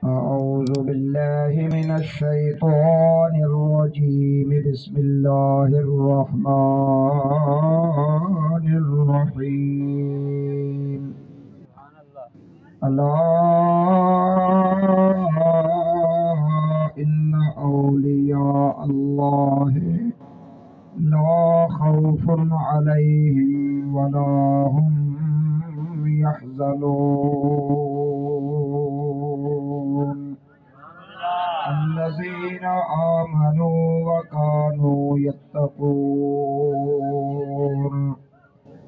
أعوذ بالله من الشيطان الرجيم بسم الله الرحمن الرحيم ألا إن أولياء الله لا خوف عليهم ولا هم يحزنون الذين آمنوا وكانوا يتقون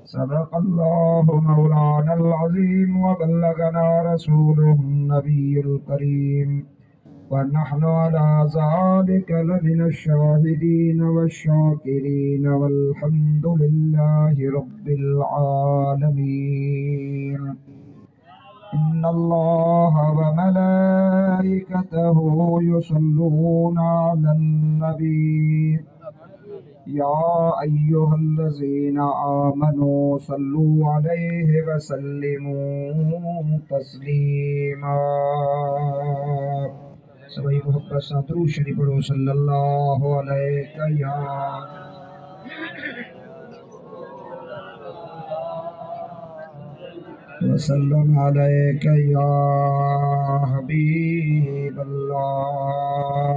صدق الله مولانا العظيم وبلغنا رسوله النبي الكريم ونحن على ذلك لمن الشاهدين والشاكرين والحمد لله رب العالمين إن الله وملائكته يصلون على النبي يا أيها الذين آمنوا صلوا عليه وسلموا تسليما सभी मोहब्बत से दुरूद शरीफ पढ़ो सल्लल्लाहु अलैहि या वसल्लम अलैका या हबीब अल्लाह।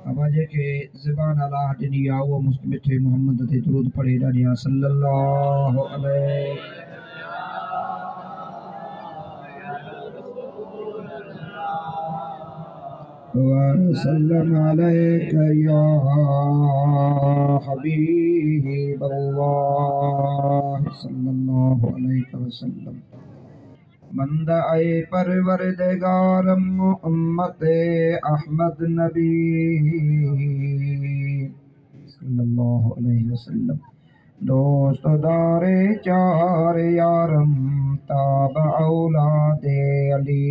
हमारे के ज़बान अल्लाह दुनिया वो मुस्लिम मोहम्मद ते दुरूद पढ़े डालिया सल्लल्लाहु अलैहि वसल्लम अलैका या हबीब अल्लाह सल्लल्लाहु अलैहि वसल्लम। बंदा आए परवरदिगारम उम्मते अहमद नबी सल्लल्लाहु अलैहि वसल्लम। दोस्त दारे चार यारम ताब औलादे अली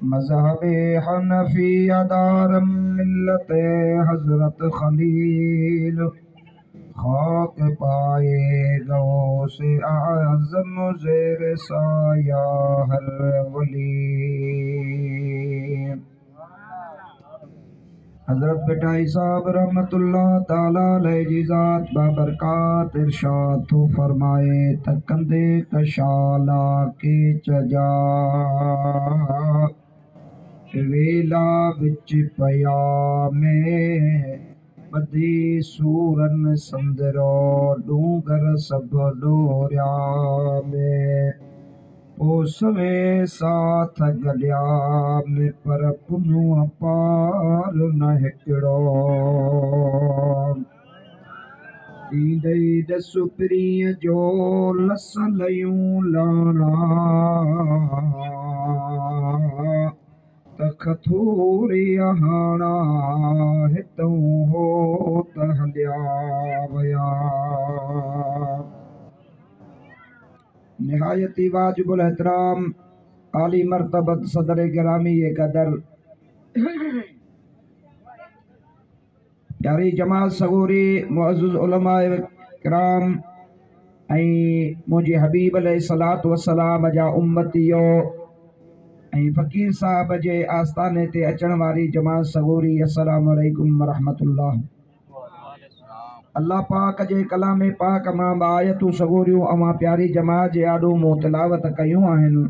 मज़हबे हनफी अदारम मिल्लते हजरत खलील खाक पाए गौ से आज़म ज़ेर साया हर वली। हजरत बेटाई साहब रहमतुल्लाह ताला अलैहि जी ज़ात बाबरकात इरशाद तो फरमाए तकंदे कशाला के चजा वेला विच पया में बदी सूरन संदरो डूंगर सब डोरिया में पोसवे साथ गलिया में पर पुनु अपार न हिकड़ो दीदई दसुप्रिय जो लस लयूं लाना तखथूरी हाना हितों हो तहलिया वया। निहायती वाजिबुल एहतराम आली मर्तबत सदर गिरामी ये कदर प्यारी जमात सगोरी मुअज़्ज़ज़ उलमा किराम मुझे हबीब अलैहिस्सलातु वस्सलाम जा उम्मतियो फ़कीर साहब जे आस्थाने ते अचण वारी जमात सगोरी अस्सलामु अलैकुम वरहमतुल्लाह। अल्लाह पाक जे कलाम पाक मां आयतूं सगोरियूं अवां प्यारी जमात जे आॾो मूं तिलावत कयूं आहिनि।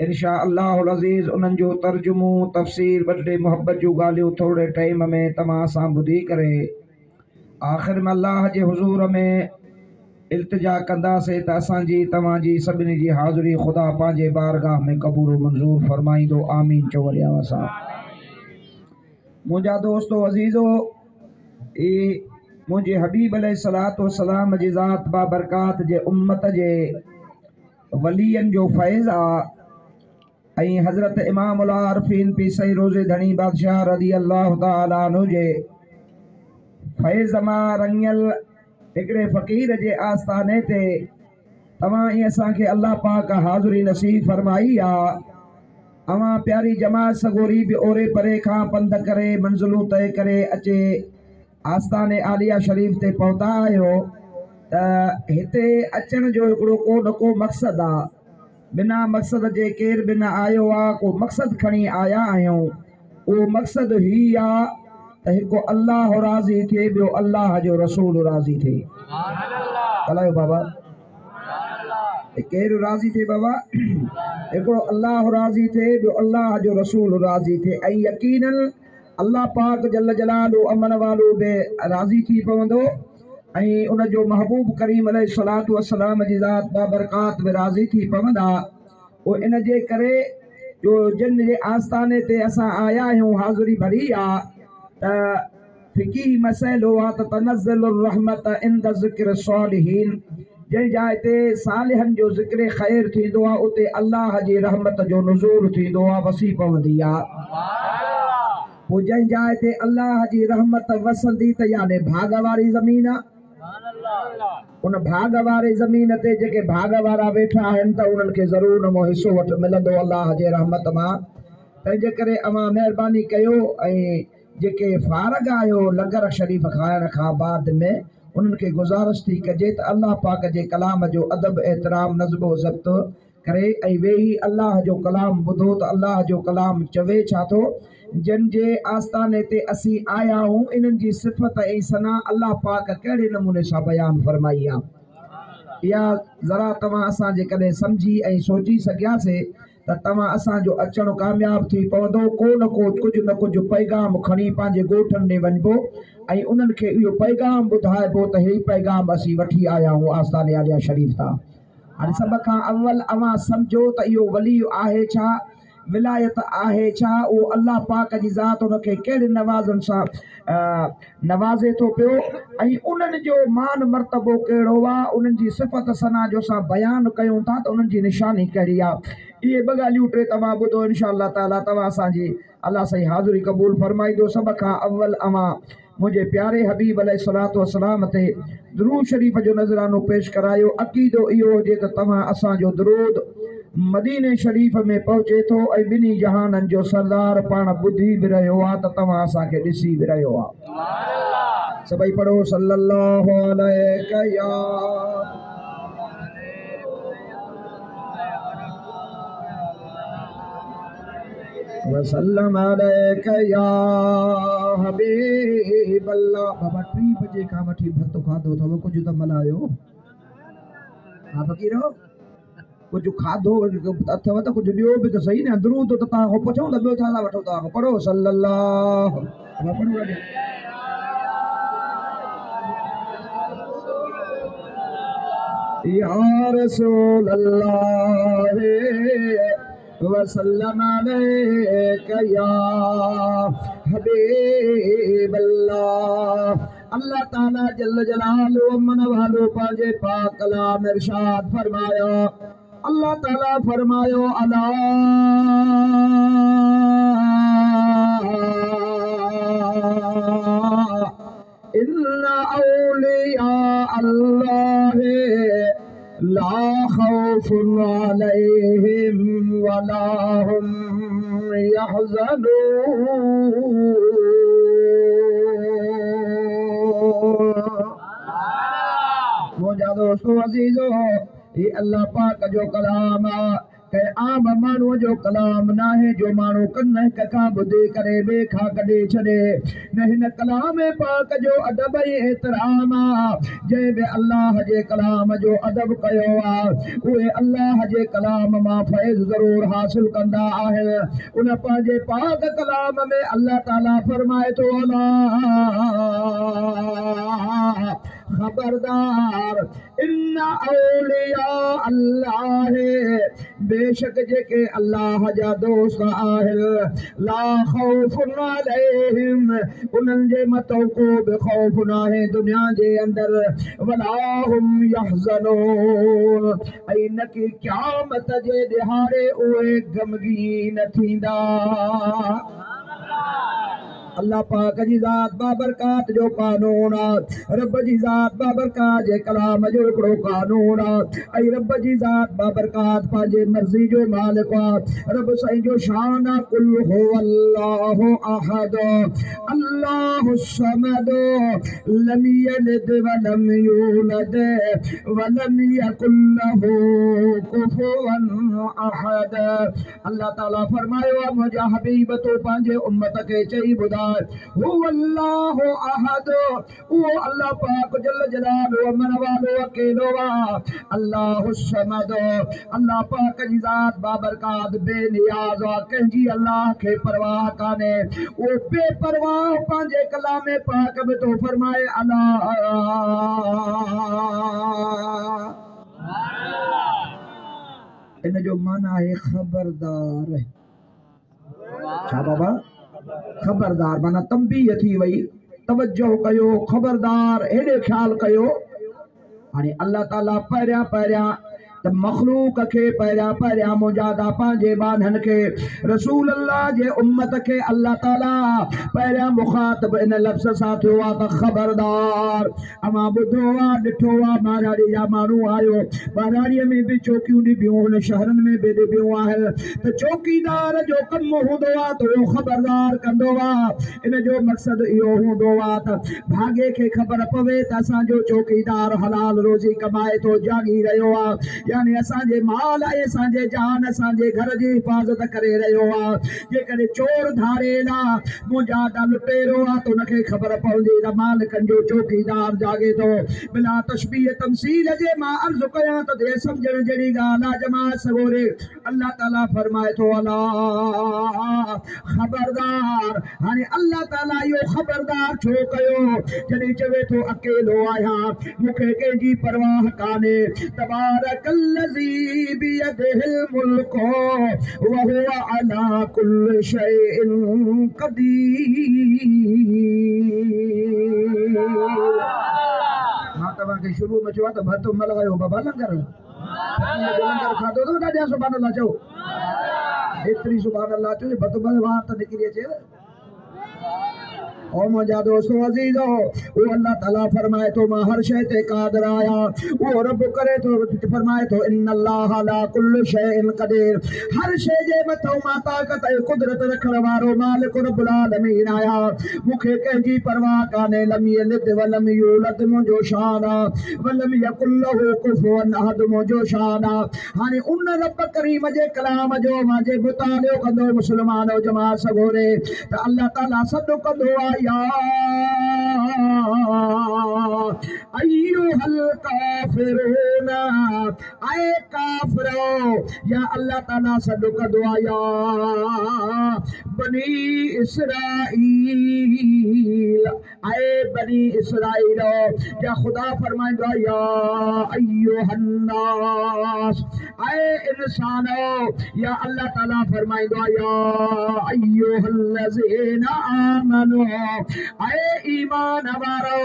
इंशा अल्लाहुल अज़ीज़ उन्हनि जो तर्जुमो तफ़सीर बदले मोहब्बत जूं ॻाल्हियूं थोरे टाइम में तव्हां सां ॿुधी करे आख़िर में अल्लाह जे हुज़ूर में इल्तिजा कंदासीं त असांजी तव्हांजी सभिनी जी हाज़िरी ख़ुदा पंहिंजे बारगाह में क़बूल मंज़ूर फरमाईंदो आमीन चओ वरी असां। मुंहिंजा दोस्तो अज़ीज़ो मुझे हबीब अलैहिस्सलातु वस्सलाम जी ज़ात बाबरकात जे उम्मत जे वलियन जो फैज़ आ। हज़रत इमामुल आरिफ़ीन पी सही रोज़े धनी बादशाह रज़ी अल्लाह तआला अन्हु जे फैज़ मां रंगियल हिकिड़े फ़कीर जे आस्थाने ते तव्हां ईअं असांखे अल्लाह पाक हाज़िरी नसीब फरमाई आ। अवां प्यारी जमात सगोरी भी ओरे परे खां पंध करे मंज़िलूं तय करे अचे आस्थाने आलिया शरीफ ते पहुता आहियो त हिते अचण जो हिकिड़ो को न को मक़सद आ। बिना मक़सद जे केर बि न आयो आहे को मक़सद खणी आया आहियूं उहो मक़सद ही आहे त हिकु अल्लाह राज़ी थिए ॿियो अल्लाह जो रसूल राज़ी थिए ॻाल्हायो बाबा केरु राज़ी थिए बाबा हिकिड़ो अल्लाह राज़ी थिए ॿियो अल्लाह जो रसूल राज़ी थिए ऐं यकीनन अल्लाह पाक जल जलालु अमन वालो बि राज़ी थी पवंदो ऐं उन जो महबूब करीम अलैहिस्सलातु वस्सलाम जी ज़ात बाबरकात बि राज़ी थी पवंदा उहो इन जे करे जो जिन जे आस्थाने ते असां आया आहियूं हाज़िरी भरी आहे त फ़िकी मसइलो आहे त तनज़्ज़ुलुर रहमत इंद ज़िक्र सालिहीन जंहिं जाइ ते सालिहनि जो ज़िक्र ख़ैर थींदो आहे उते अल्लाह जी रहमत जो नुज़ूल थींदो आहे वसी पवंदी आहे पोइ जंहिं जाइ ते अल्लाह जी रहमत वसंदी त याने भाग वारी ज़मीन आहे उन भाग वारे ज़मीन ते जेके भाग वारा वेठा आहिनि त उन्हनि खे ज़रूरु नमो हिसो वठि मिलंदो अल्लाह जे रहमत मां तंहिंजे करे अवां महिरबानी कयो ऐं जेके फारग आहियो लंगर शरीफ़ खाइण खां बाद में उन्हनि खे गुज़ारिश थी कजे त अल्लाह पाक जे कलाम जो अदब एतिराम नज़्बो ज़ब्त करे ऐं वेही अल्लाह जो कलाम ॿुधो त अल्लाह जो कलाम चवे छा थो जिन जे आस्थाने ते असीं आया आहियूं इन्हनि जी सिफ़त ऐं सना अल्लाह पाक कहिड़े नमूने सां बयानु फरमाई आहे इहा ज़रा तव्हां असां जेकॾहिं सम्झी ऐं सोची सघियासीं त तव्हां असांजो अचणु कामयाबु थी पवंदो को न को कुझु न कुझु पैगाम खणी पंहिंजे ॻोठनि ॾे वञिबो ऐं उन्हनि खे इहो पैगाम ॿुधाइबो त हे पैगाम असीं वठी आया आहियूं आस्थाने आलिया शरीफ़ तां हाणे सभ खां अव्वल अवां सम्झो त इहो वली आहे छा विलायत आहे छा उहो अल्लाह पाक जी ज़ात उनखे कहिड़े नवाज़नि सां नवाज़े थो पियो ऐं उन्हनि जो मान मर्तबो कहिड़ो आहे उन्हनि जी सिफ़त सना जो असां बयानु कयूं था त उन्हनि जी निशानी कहिड़ी आहे इहे ॿ ॻाल्हियूं टे तव्हां ॿुधो इनशा अल्लाह ताला तव्हां असांजी अल्लाह साईं हाज़िरी क़बूल फरमाईंदो सभ खां अव्वल अवां मुंहिंजे प्यारे हबीब अलैहिस्सलातु वस्सलाम ते दुरूद शरीफ़ जो नज़रानो पेश करायो अक़ीदो इहो हुजे त तव्हां असांजो दुरूद मदीने शरीफ़ में पहुचे थो ऐं ॿिन्ही जहाननि जो सरदार पाण ॿुधी बि रहियो आहे त तव्हां असांखे ॾिसी बि रहियो आहे सभई पढ़ो सल्लल्लाहु अलैहि या वसल्लम अलैका या हबीब अल्लाह बाबा 3 बजे खां वठी भतो खाधो अथव कुझु त मल्हायो हा फ़क़ीर कुझु खाधो अथव त कुझु ॾियो बि त सही न दुरूद त तव्हां खां पुछूं त ॿियो छा था वठो तव्हां खां पढ़ो सल्लल्लाहु या रसूल अल्लाह वसल्लम अलैका या हबीब अल्लाह अल्लाह ताला जल्ल जलालु मन वालो पंहिंजे पाक कलाम इरशाद फरमाया अल्लाह ताला फरमायो अला इन्ना औलिया अल्लाह ला खौफुन अलैहिम वला हुम यहज़नून मुंहिंजा दोस्तो अज़ीज़ो ये अल्लाह पाक जो कलाम के आम माण्हूअ जो कलाम न आहे जो माण्हू कन हिक खां ॿुधी करे ॿिए खां कढी छॾे न हिन कलाम पाक जो अदब ऐं एतिराम जंहिं बि अल्लाह जे कलाम जो अदब कयो आहे उहे अल्लाह जे कलाम मां फैज़ ज़रूर हासिल कंदा आहिनि उन पंहिंजे पाक कलाम में अल्लाह ताला फरमाए थो खबरदार इन्ना औलिया अल्लाह बेशक जेके अल्लाह जा दोस्त आहिनि ला खौफुन अलैहिम उन्हनि जे मथां को बि खौफ न आहे दुनिया जे अंदरि वला हुम यहज़नून ऐं न कि क़यामत जे ॾिहाड़े उहे गमगीन थींदा अल्लाह पाक जी ज़ात बाबरकात जो कानून रब जी ज़ात बाबरकात जे कलाम जो हिकिड़ो कानून ऐं रब जी ज़ात बाबरकात पंहिंजे मर्ज़ी जो मालिक रब साईं जो शान कुल हुवल्लाहु अहद अल्लाहु समद लम यलिद वलम यूलद वलम यकुल लहू कुफुवन अहद। अल्लाह ताला फरमायो मुंहिंजा हबीब तो पंहिंजे उम्मत खे चई ॿुधाए हुवल्लाहु अहद वो अल्लाह पाक जल जलालहु मन वालो अकेलो अल्लाहु समद अल्लाह पाक जी ज़ात बाबरकात बेनियाज़ कंहिंजी अल्लाह खे परवाह कान्हे वो बेपरवाह पंहिंजे कलाम पाक में तो फरमाए अल्लाह इन जो माना है खबरदार छा बाबा खबरदार माना तंबीह थी वई तवज्जो कयो खबरदार एॾे ख्याल कयो हाणे अल्लाह ताला पहिरियां पहिरियां त मखलूक खे पहिरियां पहिरियां मुजादा पंहिंजे बाननि खे रसूल अल्लाह जे उम्मत खे अल्लाह ताला पहिरियां मुखातिब इन लफ़्ज़ सां थियो आहे त खबरदार अमां ॿुधो आहे ॾिठो आहे महाराड़ी जा माण्हू आयो महाराड़ीअ में बि चौकियूं ॾिबियूं हुन शहरनि में बि ॾिबियूं आहिनि त चौकीदार जो कमु हूंदो आहे त उहो खबरदार कंदो आहे इन जो मक़सदु इहो हूंदो आहे त भागे खे ख़बर पवे त असांजो चौकीदार हलाल रोज़ी कमाए थो जागी रहियो आहे यानी असांजे माल ऐं असांजे जान असांजे घर जी हिफ़ाज़त करे रहियो आहे जेकॾहिं चोर धारेल आहे मुंहिंजा लुटेरो आहे त हुनखे ख़बर पवंदी त मालिकनि जो चौकीदार जागे थो बिना तशबीह तमसील जे मां अर्ज़ु कयां त दे सम्झण जहिड़ी ॻाल्हि आहे जमात सगोरे अल्लाह ताला फरमाए थो अला खबरदार हाणे अल्लाह ताला इहो खबरदार छो कयो जॾहिं चवे थो अकेलो आहियां मूंखे कंहिंजी परवाह कान्हे तबारक الذي بيده الملك وهو على كل شيء قدير मां तव्हांखे शुरू में चयो त भरतो न लॻायो बाबा लंगर लंगर खाधो तो ॾाढा सुभाणे अल्लाह चओ एतिरी सुभाणे अल्लाह चओ भरतो वार त निकिरी अचे ओ मुंहिंजा दोस्तो अज़ीज़ो वो अल्लाह ताला फरमाए थो मां हर शइ ते क़ादिर आहियां वो रब करे थो फरमाए थो इन अल्लाह अला कुल्ल शैइन क़दीर हर शइ जे मथां मां ताक़त ऐं कुदरत रखण वारो मालिक रब्बुल आलमीन आहियां मूंखे कंहिंजी परवाह कान्हे लम यलिद वलम यूलद मुंहिंजो शान आहे वलम यकुल लहू कुफुवन अहद मुंहिंजो शान आहे हाणे उन रब करीम जे कलाम जो मां जे मुतालियो कंदो मुस्लमान जमात सगोरे त अल्लाह ताला सॾु कंदो आहे या अय्युहल काफिरून ऐ काफिरो या अल्लाह ताला सॾु कंदो आहे या बनी इसराईल ऐ बनी इसराईल या ख़ुदा फरमाईंदो आहे या अय्युहन नास ऐ इंसानो या अल्लाह ताला फरमाईंदो आहे या अय्युहल लज़ीना आमनू ऐ ईमान वारो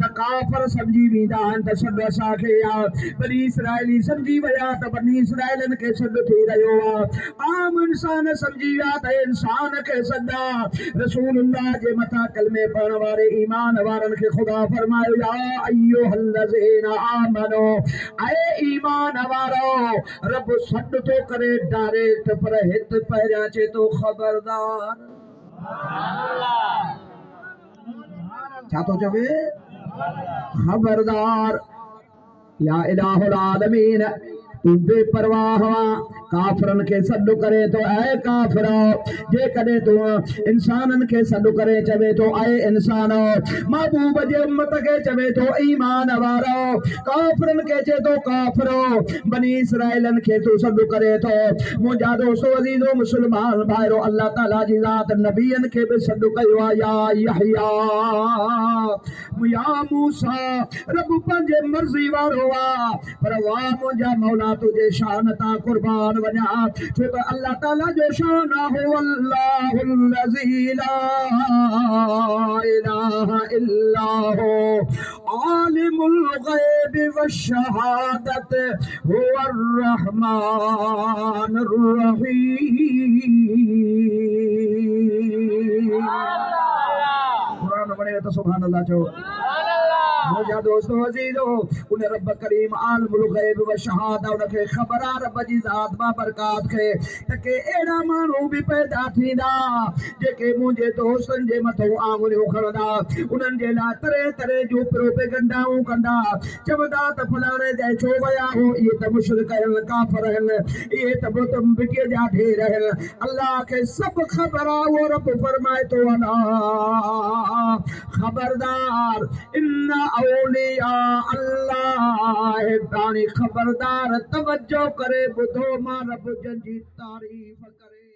त काफ़िर सम्झी वेंदा आहिनि त सॾु असांखे आहे बनी इसराइली सम्झी विया त बनी इसराइलनि खे सॾु थी रहियो आहे आम इंसान सम्झी विया त इंसान खे सॾु आहे रसूलुल्लाह जे मथां कलमे पढ़ण वारे ईमान वारनि खे ख़ुदा फरमायो या अय्युहल लज़ीना आमनू ऐ ईमान वारो रब सॾु थो करे डायरेक्ट पर हिते पहिरियां चए थो खबरदार क्या तो चवे खबरदार या इलाहुल आलमीन तू बेपरवाह काफरन के सॾु करे तो ऐ काफिरो जेकॾहिं तू इंसानन के सॾु करे चवे तो ऐ इंसानो महबूब जे उम्मत के चवे तो ईमान वारो काफरन के चए तो काफिरो बनी इसराइलन के तू सॾु करे तो मुंहिंजा दोस्तो अज़ीज़ो मुस्लमान भाइरो अल्लाह ताला जी ज़ात नबियन के भी सॾु कयो आहे या यहया या मूसा रब पंहिंजे मर्ज़ी वारो आहे पर वाह मुंहिंजा मौला तुझे शान ता कुर्बान वञा छो त अल्लाह ताला जो शान आहे अल्लाहुल लज़ी ला इलाहा इल्ला हु आलिमुल गैब वश्शहादत हुवर रहमानुर रहीम त सुभान अल्लाह चओ। मुंहिंजा दोस्तो अज़ीज़ो उन रब करीम आलिमुल ग़ैब व शहादा उनखे ख़बर आहे रब जी ज़ात बाबरकात खे त के अहिड़ा माण्हू बि पैदा थींदा जेके मुंहिंजे दोस्तनि जे मथां आङुरियूं खणंदा उन्हनि जे लाइ तरह तरह जूं प्रोपेगंडाऊं कंदा चवंदा त फलाणे ते छो विया हो इहे त मुशरिक आहिनि काफ़िर आहिनि इहे त बुत मिटीअ जा ढेर आहिनि अल्लाह खे सभु ख़बर आहे उहो रब फरमाए थो अला ख़बरदार इन औलिया अल्लाह ताणी ख़बरदार तवज्जो करे ॿुधो मां रब जंहिंजी तारीफ़ करे।